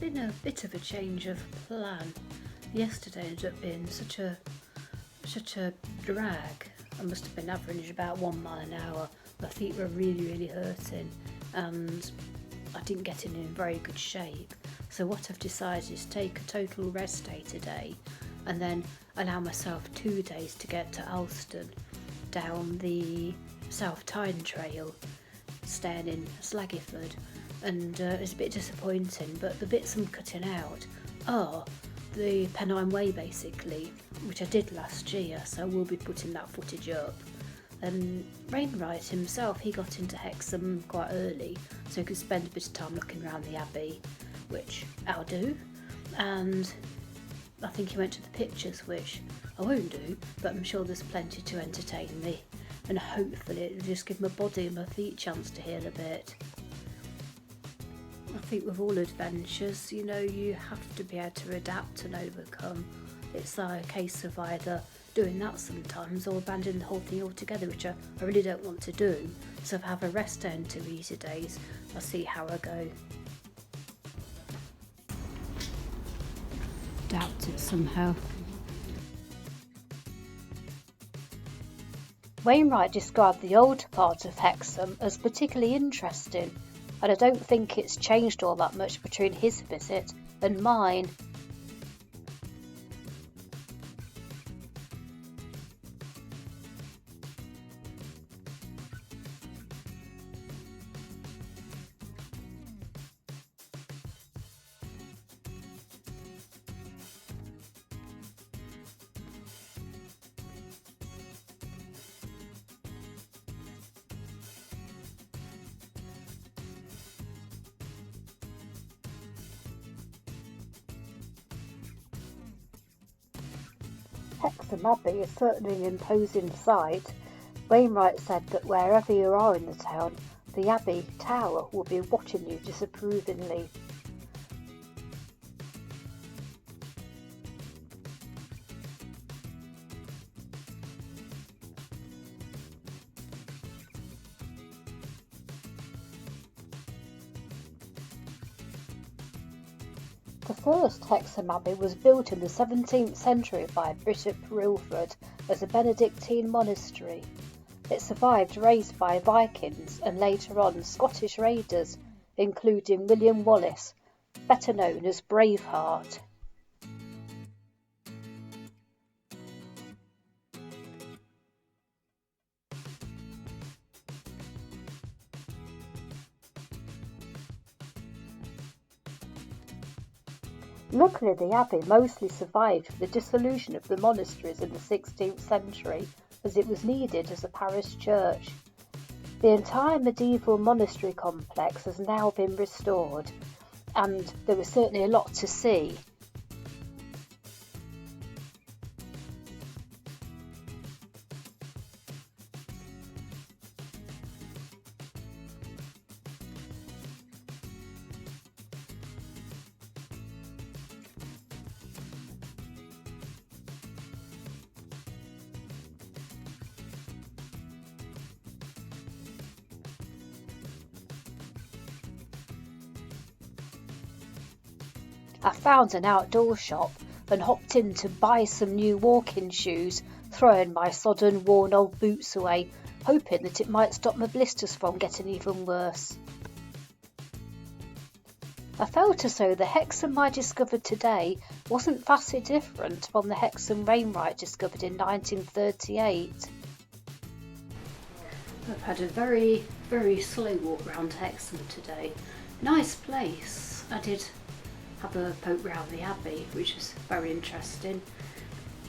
been a bit of a change of plan. Yesterday ended up being such a drag. I must have been averaging about 1 mile an hour. My feet were really hurting and I didn't get in very good shape. So what I've decided is take a total rest day today and then allow myself 2 days to get to Alston down the South Tyne Trail, staying in Slaggyford. And it's a bit disappointing, but the bits I'm cutting out are the Pennine Way basically, which I did last year, so I will be putting that footage up. And Wainwright himself, he got into Hexham quite early, so he could spend a bit of time looking around the Abbey, which I'll do. And I think he went to the pictures, which I won't do, but I'm sure there's plenty to entertain me. And hopefully it'll just give my body and my feet a chance to heal a bit. I think with all adventures, you have to be able to adapt and overcome. It's a case of either doing that sometimes or abandoning the whole thing altogether, which I really don't want to do. So if I have a rest day and 2 easy days, I'll see how I go. Adapt it somehow. Wainwright described the older part of Hexham as particularly interesting, and I don't think it's changed all that much between his visit and mine. Hexham Abbey is certainly an imposing sight. Wainwright said that wherever you are in the town, the Abbey Tower will be watching you disapprovingly. The first Hexham Abbey was built in the 17th century by Bishop Rilford as a Benedictine monastery. It survived raids by Vikings and later on Scottish raiders, including William Wallace, better known as Braveheart. Luckily, the abbey mostly survived the dissolution of the monasteries in the 16th century, as it was needed as a parish church. The entire medieval monastery complex has now been restored, and there was certainly a lot to see. I found an outdoor shop and hopped in to buy some new walking shoes, throwing my sodden, worn old boots away, hoping that it might stop my blisters from getting even worse. I felt as though the Hexham I discovered today wasn't vastly different from the Hexham Wainwright discovered in 1938. I've had a very slow walk round Hexham today. Nice place. I did have a poke round the Abbey, which was very interesting.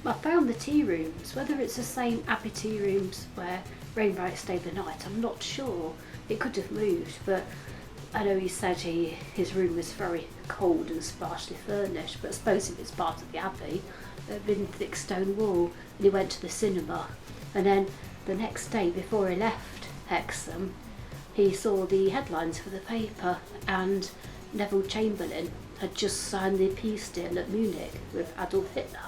I found the tea rooms, whether it's the same Abbey tea rooms where Wainwright stayed the night, I'm not sure. It could have moved, but I know he said his room was very cold and sparsely furnished, but I suppose if it's part of the Abbey, there'd been thick stone wall, and he went to the cinema. And then the next day, before he left Hexham, he saw the headlines for the paper, and Neville Chamberlain had just signed the peace deal at Munich with Adolf Hitler.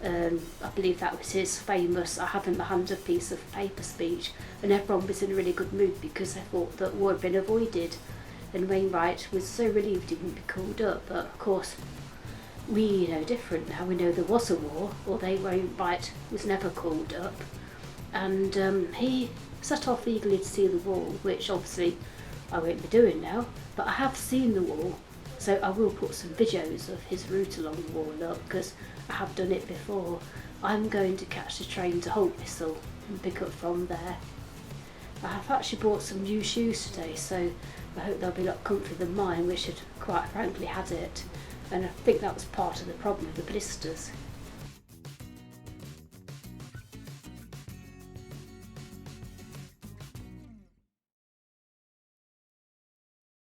I believe that was his famous "I have in my hand a piece of paper" speech, and everyone was in a really good mood because they thought that war had been avoided. and Wainwright was so relieved he wouldn't be called up, but of course we know different now. We know there was a war, although Wainwright was never called up, and he set off eagerly to see the wall, which obviously I won't be doing now, but I have seen the wall, so I will put some videos of his route along the wall up, because I have done it before. I'm going to catch the train to Holtwhistle and pick up from there. I have actually bought some new shoes today, so I hope they'll be a lot comfier than mine, which had quite frankly had it, and I think that was part of the problem with the blisters.